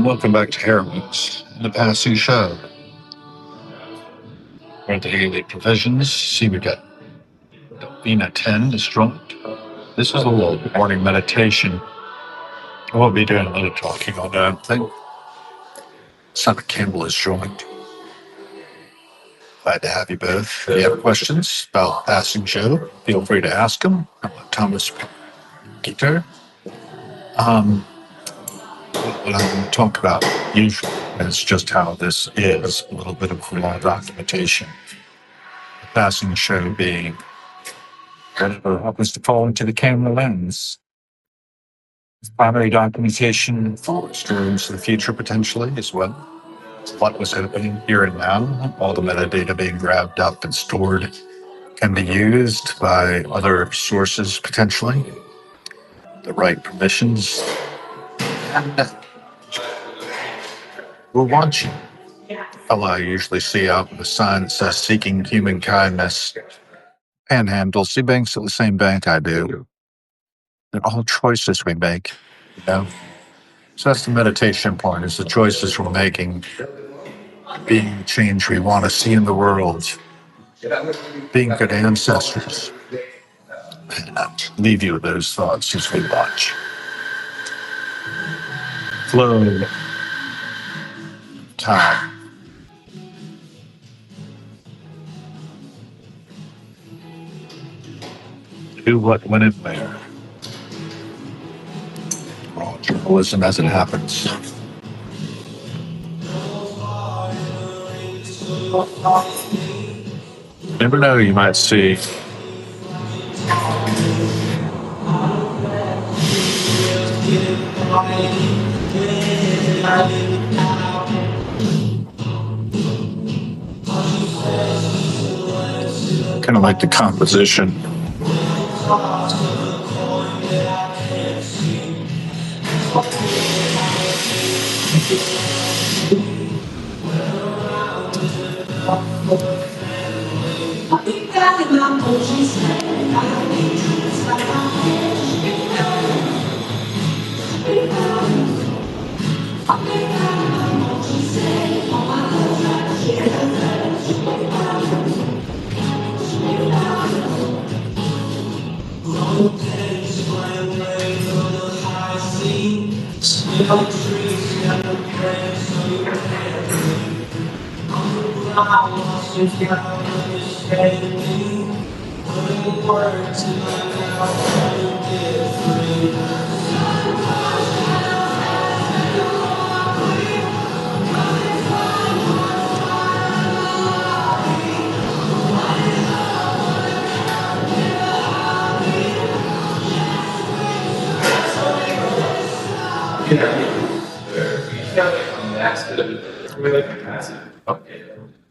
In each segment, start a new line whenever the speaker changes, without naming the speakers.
Welcome back to Heroines, the passing show. We're at the daily provisions. See, we got Delphina 10 disjoint. This is a little morning meditation. I won't be doing a little talking on that thing. Simon Campbell is joined. Glad to have you both. If you have questions about passing show, feel free to ask them. Thomas Peter. What I'm going to talk about usually is just how this is a little bit of raw documentation. The passing show being whatever happens to fall into the camera lens. Primary documentation for stories of the future potentially as well. What was happening here and now, all the metadata being grabbed up and stored can be used by other sources potentially. The right permissions. And we're watching. Fellow I usually see out with a sign that says seeking human kindness. Panhandle, see banks at the same bank I do. They're all choices we make, you know? So that's the meditation point, is the choices we're making, being the change we want to see in the world, being good ancestors. And I'll leave you with those thoughts as we watch. Flow. Time. Who, what, when, and where. Raw journalism as it happens. Never know, you might see kind of like the composition.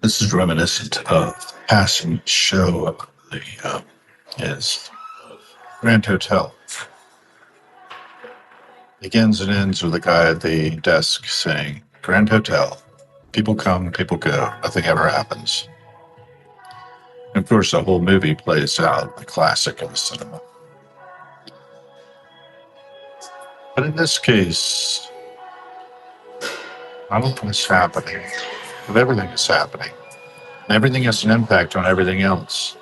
This is reminiscent of passing show of the is Grand Hotel. Begins and ends with a guy at the desk saying, Grand Hotel. People come, people go. Nothing ever happens. And of course, the whole movie plays out, a classic of the cinema. But in this case, I don't think it's happening. But everything is happening. And everything has an impact on everything else.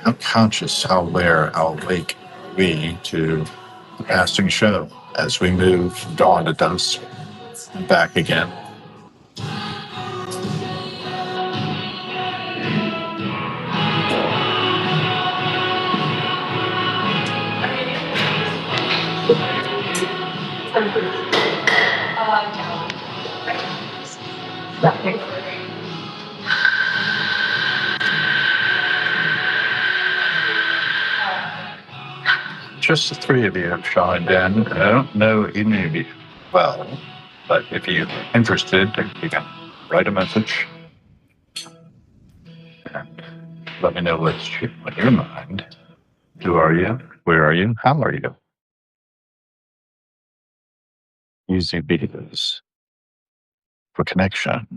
How conscious, how aware, how awake are we to the passing show as we move from dawn to dusk and back again? Just the three of you have joined in. I don't know any of you well, but if you're interested, you can write a message and let me know what's on your mind. Who are you? Where are you? How are you? Using videos for connection.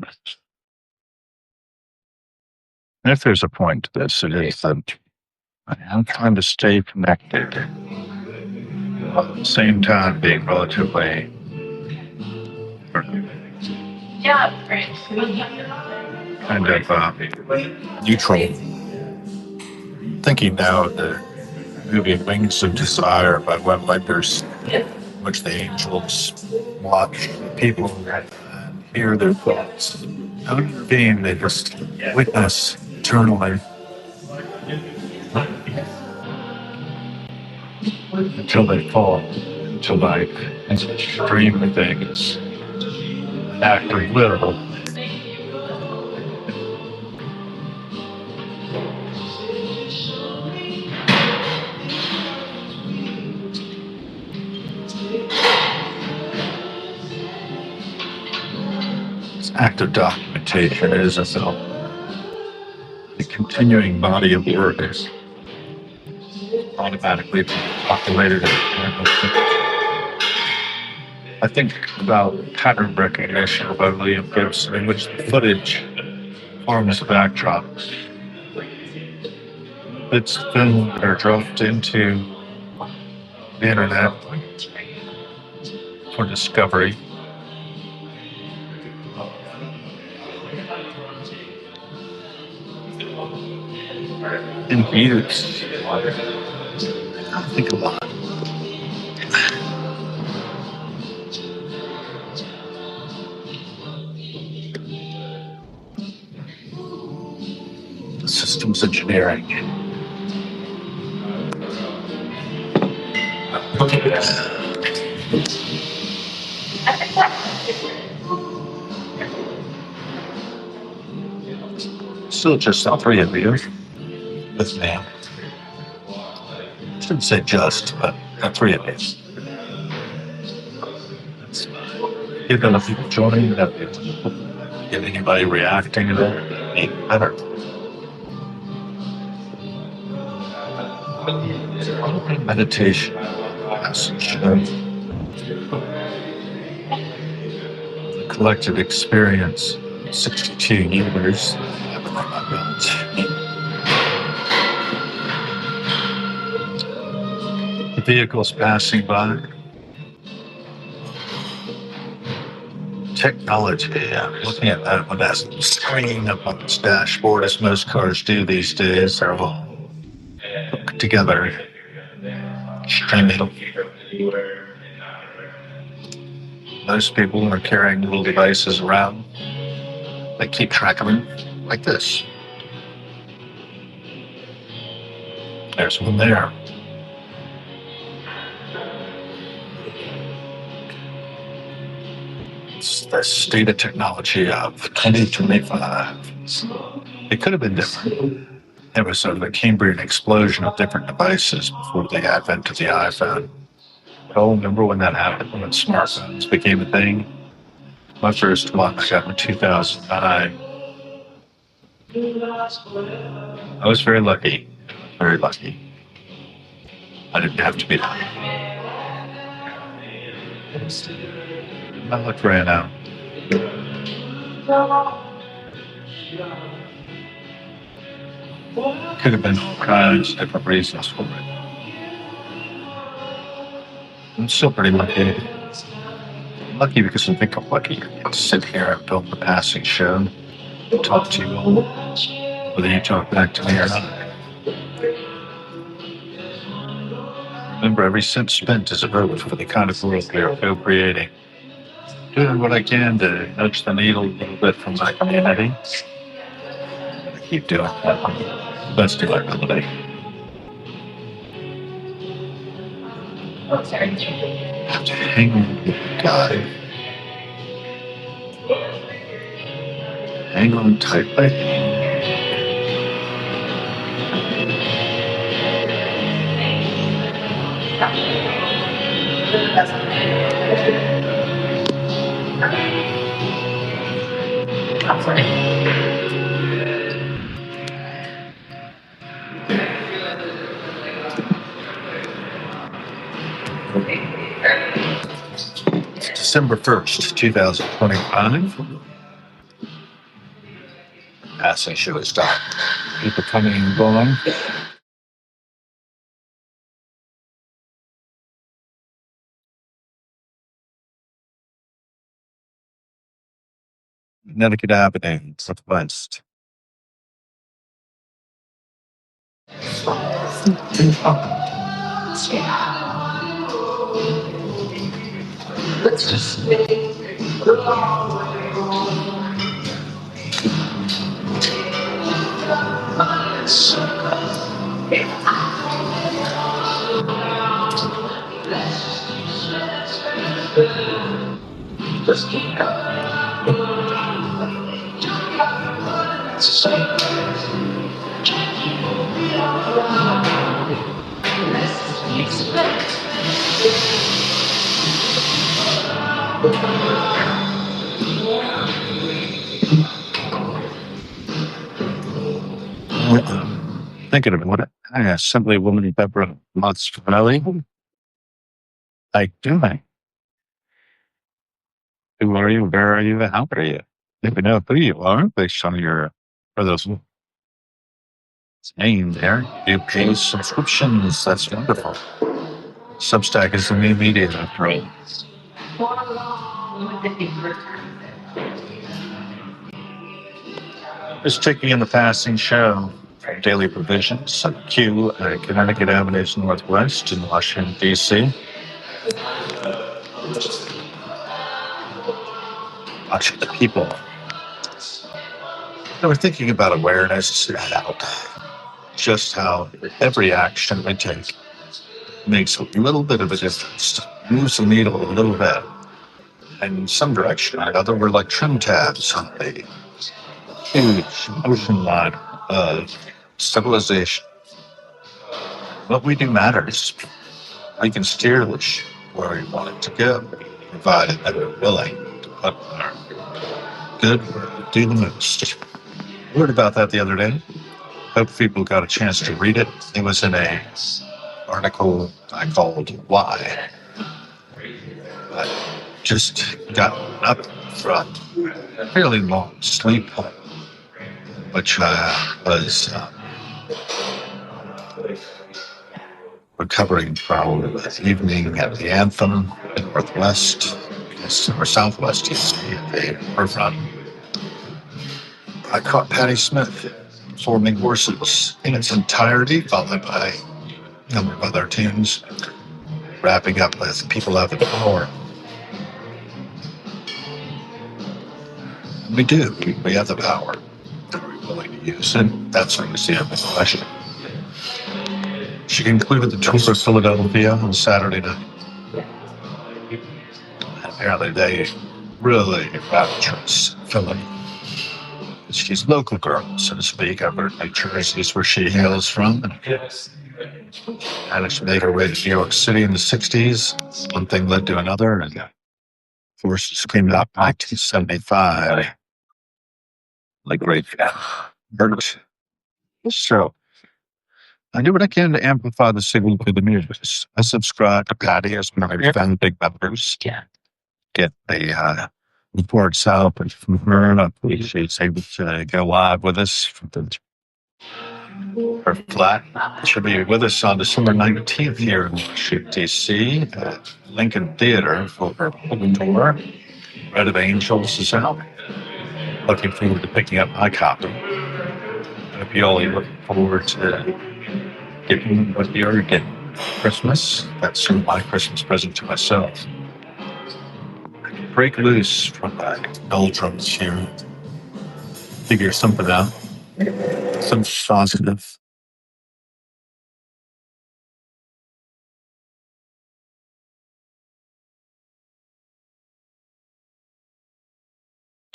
And if there's a point to this, it is that I am trying to stay connected while at the same time being relatively kind of neutral. Thinking now of the movie Wings of Desire by Webb Wipers, which the angels watch people and hear their thoughts. Not intervene, they just witness eternally until they fall into life and dream of things. An act of will. This act of documentation is as though the continuing body of work is automatically populated. I think about pattern recognition by William Gibson, in which the footage forms a backdrop. It's filmed or dropped into the internet for discovery. And use. I think a lot. Systems engineering. Still just the three of you with me. I shouldn't say just, but the three of you. You've got people joining, you've got get anybody reacting to that, even better. Meditation passage. The collective experience, 62 years. The vehicles passing by. Technology. I'm looking at that one as a screen up on its dashboard, as most cars do these days. They're all hooked together. Streaming. Most people are carrying little devices around. They keep track of them like this. There's one there. It's the state of technology of 2025. It could have been different. There was sort of a Cambrian explosion of different devices before the advent of the iPhone. Oh, remember when that happened, when smartphones became a thing? My first one I got in 2009. I was very lucky. Very lucky. I didn't have to be lucky. My luck ran out. Could have been all kinds of different reasons for it. I'm still pretty lucky. Lucky because I think I'm lucky to sit here and film the passing show, talk to you all, whether you talk back to me or not. Remember, every cent spent is a vote for the kind of world we are co-creating. Doing what I can to nudge the needle a little bit from my community. I keep doing that. Best of my ability. Have to hang on, God. Hang on tightly. It's December 1st, 2025. Passing show is done. People coming and going. Connecticut Avenue, Southwest. Thinking of what simply woman pepper mozzarella. Like doing. Who are you? Where are you? How are you? If we know who you are based on your for those name there, you pay subscriptions. That's wonderful. Substack is the new media after all. Just taking in the passing show. Daily provisions. Q, Connecticut Avenue Northwest in Washington, D.C. Watching the people. I was thinking about awareness out. Just how every action we take makes a little bit of a difference, moves the needle a little bit. And in some direction or another, we're like trim tabs on a huge ocean line of civilization. What we do matters. We can steer the ship where we want it to go, provided that we're willing to put our good word, do the most. I heard about that the other day. Hope people got a chance to read it. It was in a article I called Why. I just got up from a fairly long sleep, which was recovering from the evening at the Anthem in Northwest, or Southwest, the riverfront. I caught Patti Smith performing Horses in its entirety, followed by a number of other tunes, wrapping up with People Have the Power. And we do. We have the power. Are we willing to use it? That's when you see the question. She concluded the tour of Philadelphia on Saturday night. Apparently they really rapturous Philly. She's a local girl, so to speak. Up in New Jersey is where she hails from. Managed to make her way to New York City in the 60s. One thing led to another, and of course, it came out in 1975. Like great Bert. So I do what I can to amplify the signal to the music. I subscribe to Patty as one of my big members. Yeah. Get the reports out from her, and she's able to go live with us from her flat. She'll be with us on December 19th here in Washington, D.C. at Lincoln Theater for her open tour. Red of Angels is out. Looking forward to picking up my copy. I hope you all are looking forward to getting what you're getting Christmas. That's my Christmas present to myself. Break loose from the doldrums here. Figure something out. Some positive.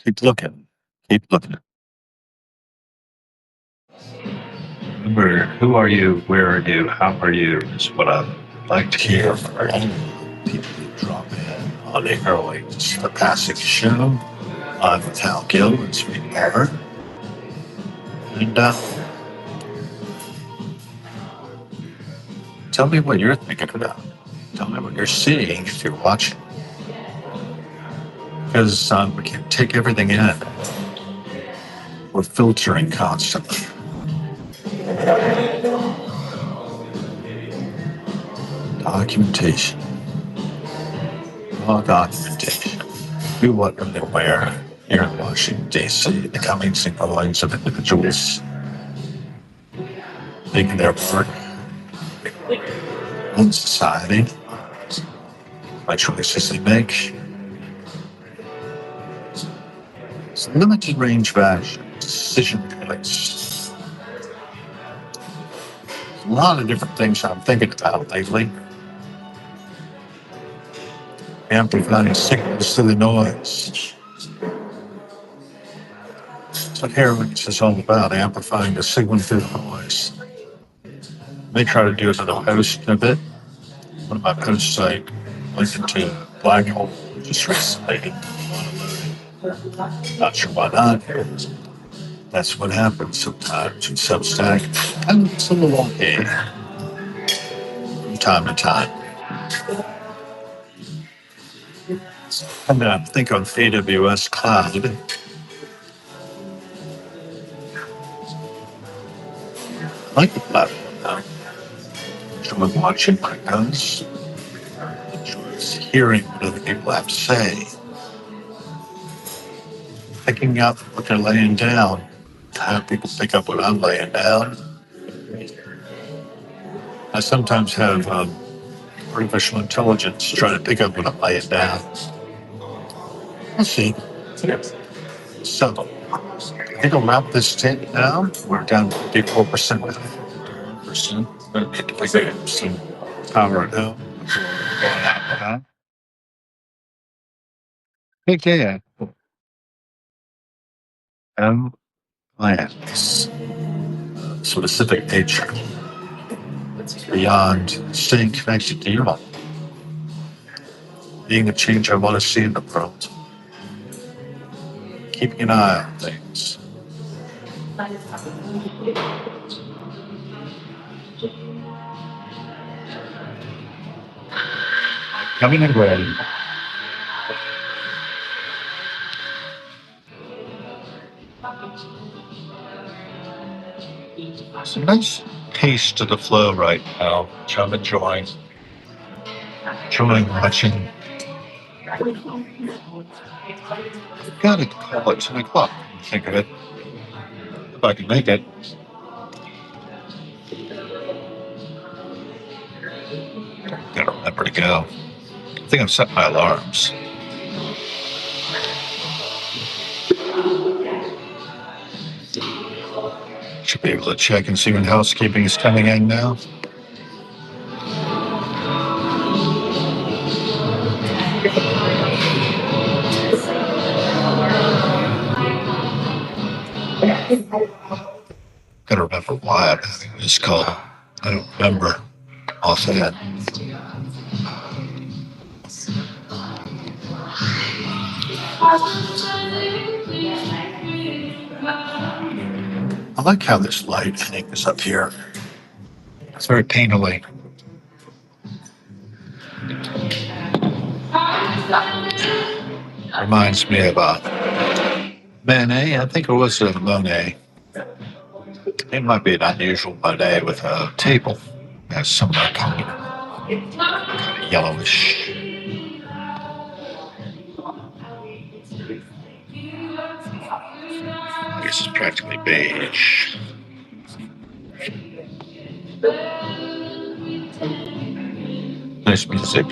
Keep looking. Keep looking. Remember, who are you? Where are you? How are you? Is what I'd like to hear from all people who drop in on the early, the passing show. I'm with Hal Gill and Sweet Barber. And tell me what you're thinking about. Tell me what you're seeing if you're watching. Because we can't take everything in. We're filtering constantly. Documentation. Oh, documentation. Who, what, and where. here in Washington, D.C., the comings and goings of individuals making their part in society by choices they make. It's a limited range of action, decision points. A lot of different things I'm thinking about lately. Amplifying signals to the noise. That's what heroics is all about, amplifying the signal through the noise. They try to do another post in a bit. One of my posts I linked into a black hole just recently. Not sure why not. That's what happens sometimes in Substack. And it's a little okay from time to time. And I think on AWS Cloud, I like the platform now. Enjoy watching what it does. Enjoy hearing what other people have to say. Picking up what they're laying down. Have people pick up what I'm laying down. I sometimes have artificial intelligence try to pick up what I'm laying down. Let's see. So, I think I'll wrap this tent down. We're down to 54%. 1%. Going to get to pick up some power now. Okay. Plans. Specific nature. Beyond staying connected to you all. Being the change I want to see in the world. Keeping an eye on things. Coming and ready. It's a nice pace to the flow right now, which I'm enjoying. Enjoying watching. Gotta call it 10 o'clock. Think of it. If I can make it. Gotta remember to go. I think I've set my alarms. Should be able to check and see when housekeeping is coming in now. Gotta remember why I'm having this call. I don't remember offhand. I like how this light hangs up here. It's very painterly. Reminds me of Manet. I think it was a Monet. It might be an unusual Monet with a table. It has some kind of yellowish. I guess it's practically beige. Nice music.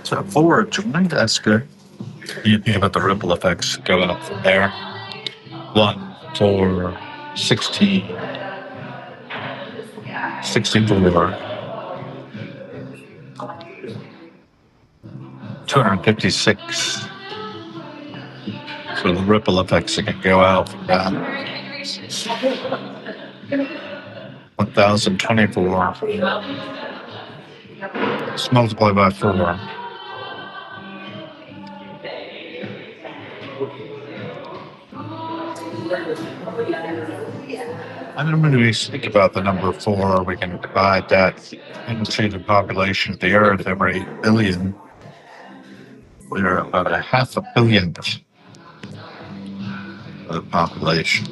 So forward joint, that's good. You think about the ripple effects going up from there. 1, 4, 16, 64, 256. So the ripple effects that can go out from that. 1024. Let's multiply by 4. I'm going to think about the number 4. We can divide that into the population of the Earth every 8 billion. We're about a half a billionth of the population.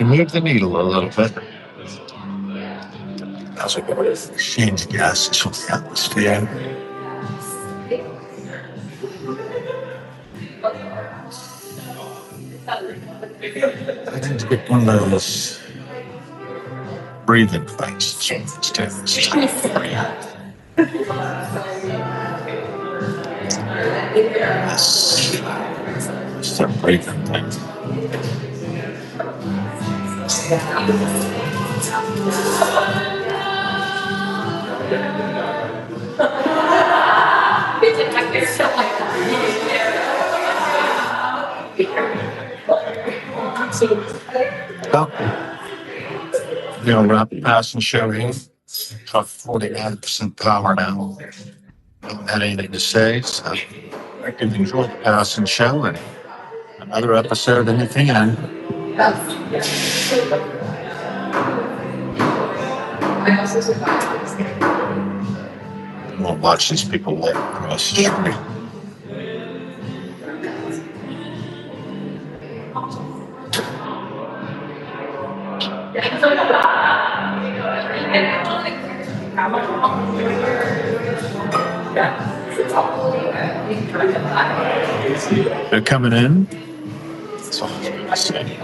You move the needle a little bit. That's a good exchange gases from the atmosphere. I need to get one of those breathing devices. It's a breathing thing. Well, wrap the pass and show here. About 49% power now. Haven't had anything to say, so I can enjoy the pass and show and another episode in the can. We'll watch these people walk across the street. They're coming in. That's all I'm going to say.